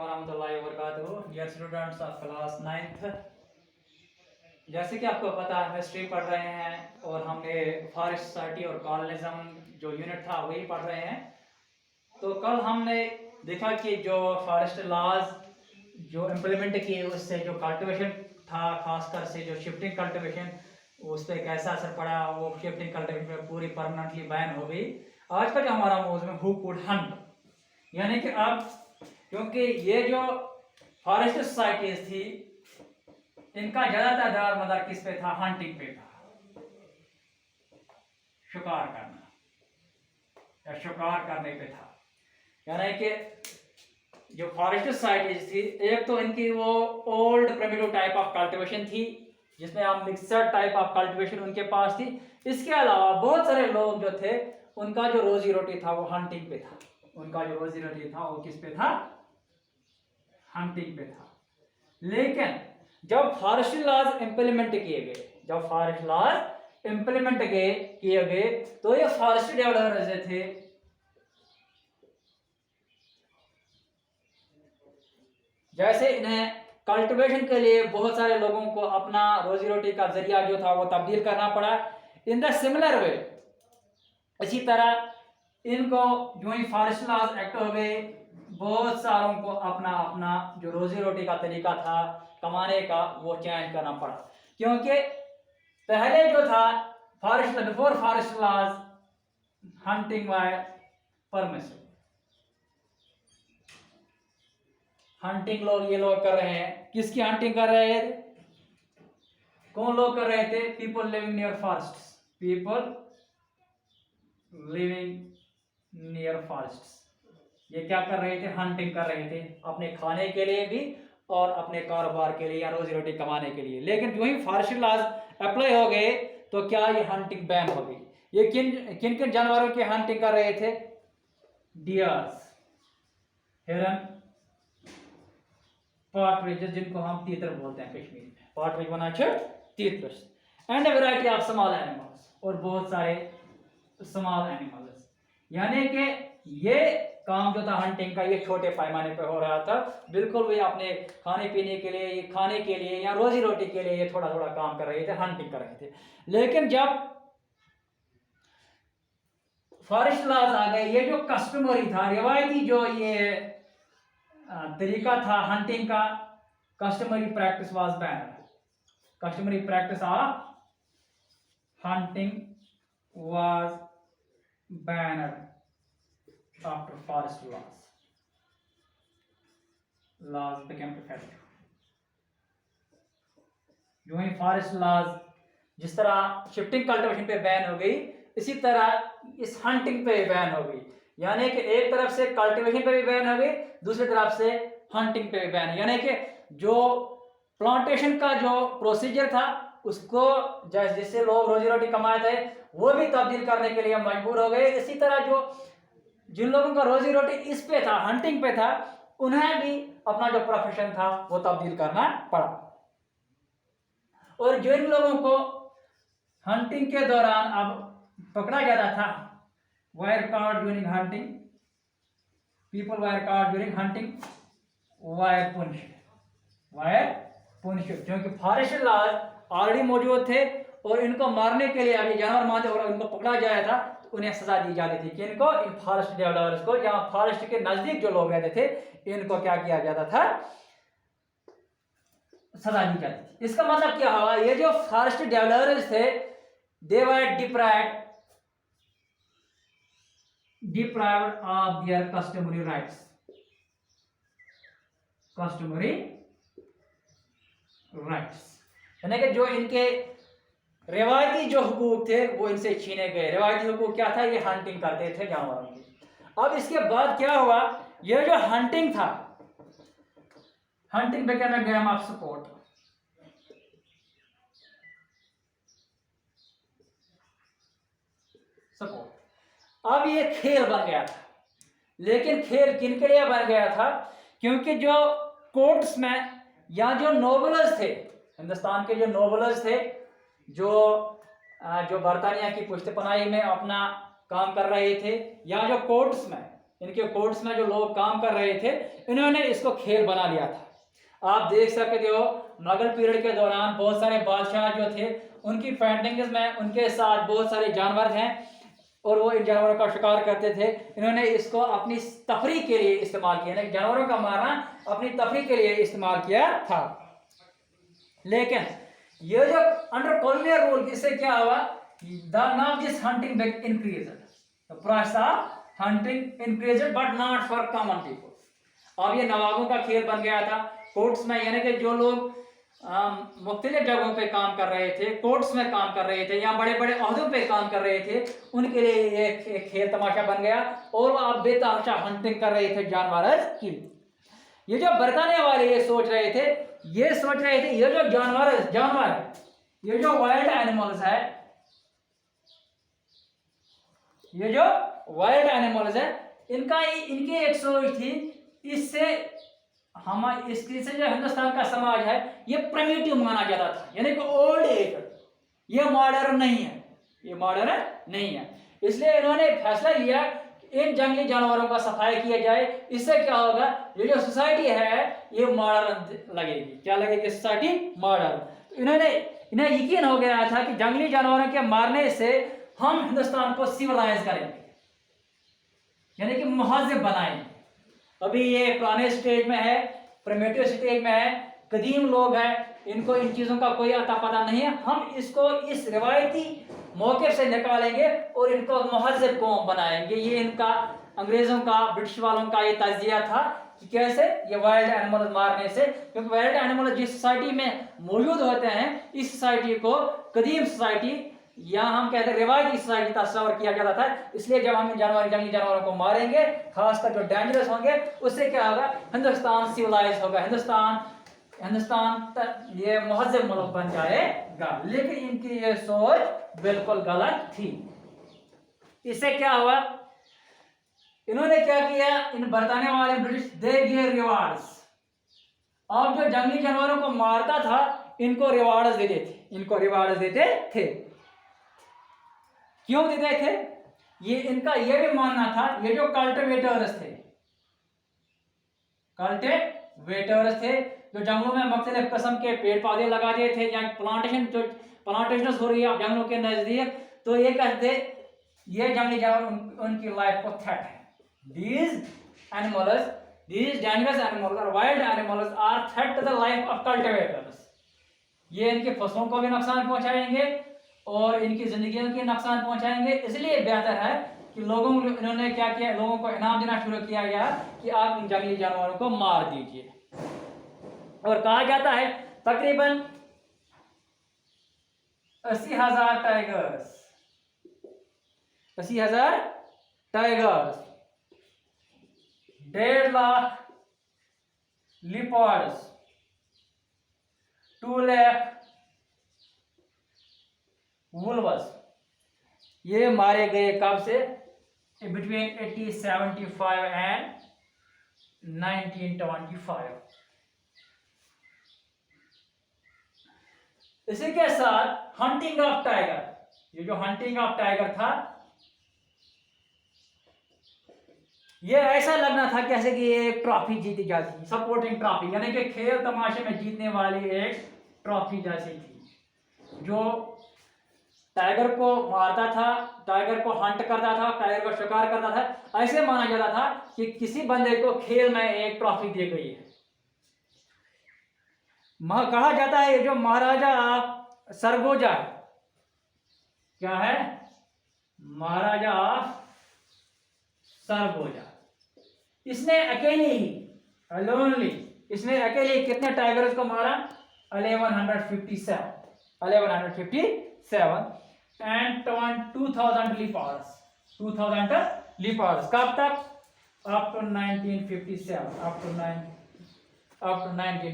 वरहमतुल्लाहि वबरकातुहू। Dear students of class 9th, जैसे कि आपको पता है हम हिस्ट्री पढ़ रहे हैं और हमने फॉरेस्ट सोसाइटी और कॉलोनिज्म जो यूनिट था वही पढ़ रहे हैं। तो कल हमने देखा कि जो फॉरेस्ट लॉज जो इम्प्लीमेंट किए उससे जो कल्टीवेशन था, खासकर से जो शिफ्टिंग कल्टीवेशन, उस पर कैसा असर पड़ा। वो शिफ्टिंग कल्टीवेशन पूरी परमानेंटली बैन हो गई। आज का जो हमारा मौजूद है हु कुड हंट, यानी कि अब क्योंकि ये जो फॉरेस्ट सोसाइटीज थी इनका ज्यादातर दार मदार किस पे था? हंटिंग पे था, शिकार करना या शिकार करने पे था। यानी कि जो फॉरेस्ट सोसाइटीज थी, एक तो इनकी वो old primitive type of cultivation थी जिसमें आप मिक्सर टाइप ऑफ कल्टीवेशन उनके पास थी। इसके अलावा बहुत सारे लोग जो थे उनका जो रोजी रोटी था वो हंटिंग पे था। उनका जो रोजी रोटी था वो किस पे था? हंटिंग पे था। लेकिन जब फॉरेस्ट लॉज इंप्लीमेंट किए गए, जब फॉरेस्ट लॉज इंप्लीमेंट किए गए तो ये फॉरेस्ट डेवलपर्स जो थे जैसे इन्हें कल्टीवेशन के लिए बहुत सारे लोगों को अपना रोजी रोटी का जरिया जो था वो तब्दील करना पड़ा। इन द सिमिलर वे, इसी तरह इनको जो ही फॉरेस्ट लॉज एक्ट हो गए, बहुत सारों को अपना अपना जो रोजी रोटी का तरीका था कमाने का वो चेंज करना पड़ा। क्योंकि पहले जो था forest before forest laws hunting was permissible. Hunting लोग ये लोग कर रहे हैं, किसकी हंटिंग कर रहे थे? कौन लोग कर रहे थे? People living near forest, people living near forest. ये क्या कर रहे थे? हंटिंग कर रहे थे, अपने खाने के लिए भी और अपने कारोबार के लिए या रोजी रोटी कमाने के लिए। लेकिन जो ही फॉरेस्ट लॉज अप्लाई हो गए तो क्या ये हंटिंग बैन हो गई। ये किन किन किन जानवरों की हंटिंग कर रहे थे? डियर्स, हिरन, पार्ट्रिज जिनको हम तीतर बोलते हैं कश्मीर में, पार्ट्रिज बना तीतर, and variety of small animals, और बहुत सारे स्मॉल एनिमल्स। यानी कि ये काम जो था हंटिंग का ये छोटे पैमाने पर हो रहा था। बिल्कुल भी अपने खाने पीने के लिए, खाने के लिए या रोजी रोटी के लिए ये थोड़ा थोड़ा काम कर रहे थे, हंटिंग कर रहे थे। लेकिन जब फॉरेस्ट लॉज आ गए, ये जो कस्टमरी था, रिवायती जो ये तरीका था हंटिंग का, customary practice was ban. Customary practice of hunting was banned after forest laws became effective। जो ही फॉरेस्ट लॉज जिस तरह शिफ्टिंग कल्टीवेशन पे बैन हो गई, इसी तरह इस हंटिंग पे बैन हो गई। यानी कि एक तरफ से कल्टीवेशन पे भी बैन हो गई, दूसरी तरफ से हंटिंग पे भी बैन। यानी कि जो प्लांटेशन का जो प्रोसीजर था उसको जिससे लोग रोजी रोटी कमाए थे वो भी तब्दील करने के लिए मजबूर हो गए। इसी तरह जो जिन लोगों का रोजी रोटी इस पे था, हंटिंग पे था, उन्हें भी अपना जो प्रोफेशन था वो तब्दील करना पड़ा। और जिन लोगों को हंटिंग के दौरान अब पकड़ा जाता था, were caught during hunting, people were caught during hunting, were punish, क्योंकि फॉरेस्ट लॉज ऑलरेडी मौजूद थे और इनको मारने के लिए अभी जानवर मारते और इनको पकड़ा जाया था तो उन्हें सजा दी जाती थी। कि इनको, इन फॉरेस्ट डेवलपर्स को, जहां फॉरेस्ट के नजदीक जो लोग रहते थे इनको क्या किया जाता था? सजा दी जाती थी। इसका मतलब क्या हुआ? ये जो फॉरेस्ट डेवलपर्स थे दे वर deprived of their customary rights, यानी कि जो इनके रिवायती जो हुकूक थे वो इनसे छीने गए। रिवायती हुकूक क्या था? ये हंटिंग करते थे जानवरों की। अब इसके बाद क्या हुआ? ये जो हंटिंग था, hunting became a game of sport। अब ये खेल बन गया था। लेकिन खेल किन के लिए बन गया था? क्योंकि जो कोर्ट्स में या जो नोबल्स थे, हिंदुस्तान के जो नोबल्स थे, जो बरतानिया की पुश्तपनाही में अपना काम कर रहे थे, या जो कोर्ट्स में इनके कोर्ट्स में जो लोग काम कर रहे थे, इन्होंने इसको खेल बना लिया था। आप देख सकते हो मुगल पीरियड के दौरान बहुत सारे बादशाह जो थे, उनकी पेंटिंग्स में उनके साथ बहुत सारे जानवर हैं और वो इन जानवरों का शिकार करते थे। इन्होंने इसको अपनी तफरीह के लिए इस्तेमाल किया, यानी जानवरों का मारना अपनी तफरीह के लिए इस्तेमाल किया था। लेकिन ये जो अंडर कॉलोनियल रूल, इससे क्या हुआ, the now this hunting increased, the price of hunting increased but not for common people. अब ये नवाबों का खेल बन गया था कोर्ट्स में, यानी कि जो लोग मुख्तलिफ जगहों पे काम कर रहे थे, कोर्ट्स में काम कर रहे थे या बड़े बड़े ओहदों पे काम कर रहे थे, उनके लिए ये एक खेल तमाशा बन गया और वो आप बेतहाशा हंटिंग कर रहे थे जानवर की। ये जो बरताने वाले ये सोच रहे थे ये जो जानवर ये जो वाइल्ड एनिमल्स है, ये जो वाइल्ड एनिमल्स है, इनकी एक सोच थी, इससे इससे जो हिंदुस्तान का समाज है ये प्रिमिटिव माना जाता था, यानी कि ओल्ड एज, ये मॉडर्न नहीं है। इसलिए इन्होंने फैसला लिया इन जंगली जानवरों का सफाई किया जाए। इससे क्या होगा, ये जो सोसाइटी है ये मॉडर्न लगेगी। क्या लगेगी? Society modern. तो इन्हें यकीन हो गया था कि जंगली जानवरों के मारने से हम हिंदुस्तान को सिविलाइज करेंगे, यानी कि महज़ब बनाएंगे। अभी ये पुराने स्टेज में है, प्रिमिटिव स्टेज में है, कदीम लोग हैं, इनको इन चीज़ों का कोई अता पता नहीं है। हम इसको इस रिवायती मौके से निकालेंगे और इनको महज़ब कौम बनाएंगे। ये इनका अंग्रेज़ों का, ब्रिटिश वालों का ये तजिया था कि कैसे ये वाइल्ड एनिमल मारने से, क्योंकि वाइल्ड एनिमल जिस सोसाइटी में मौजूद होते हैं, इस सोसाइटी को कदीम सोसाइटी या हम कहते हैं रिवायती सोसाइटी तस्वर किया जाता था। इसलिए जब हम जंगली जानवरों को मारेंगे, खासकर जो डेंजरस होंगे, उससे क्या होगा, हिंदुस्तान सिविलाइज होगा, हिंदुस्तान ये महज़ब मुल्क बन जाएगा। लेकिन इनकी ये सोच बिल्कुल गलत थी। इससे क्या हुआ, इन्होंने क्या किया, इन बरताने वाले ब्रिटिश दे गिव रिवार्ड्स। अब जो जंगली जानवरों को मारता था इनको रिवार्ड्स देते थे। क्यों देते थे? ये इनका ये भी मानना था, ये जो कल्टिवेटर्स थे जो जंगलों में मुख्तलिफ किस्म के पेड़ पौधे लगाते थे, या प्लांटेशन हो रही है जंगलों के नजदीक, तो ये कहते ये जंगली जानवर उनकी लाइफ को थ्रेट है। These dangerous animals or wild animals are threat to the life of cultivators. ये इनकी फसलों को भी नुकसान पहुंचाएंगे और इनकी जिंदगियों को नुकसान पहुंचाएंगे। इसलिए बेहतर है कि इन्होंने क्या किया, लोगों को इनाम देना शुरू किया गया कि आप इन जंगली जानवरों को मार दीजिए। और कहा जाता है तकरीबन 80,000 tigers, 1.5 lakh leopards, 2 lakh Wolves, ये मारे गए कब से, बिटवीन 1875 एंड 1925। इसी के साथ हंटिंग ऑफ टाइगर, ये जो हंटिंग ऑफ टाइगर था, ये ऐसा लगना था कैसे कि ये एक ट्रॉफी जीती जाती, सपोर्टिंग ट्रॉफी, यानी कि खेल तमाशे में जीतने वाली एक ट्रॉफी जैसी थी। जो टाइगर को मारता था, टाइगर को हंट करता था, टाइगर को शिकार करता था, ऐसे माना जाता था कि किसी बंदे को खेल में एक ट्रॉफी दी गई है। कहा जाता है ये जो महाराजा सरगोजा, क्या है, महाराजा सरगोजा, इसने अकेले कितने टाइगर्स को मारा, 1157 एंड 2000 लिपर्ड्स। कब तक? Up to 1957, up to 19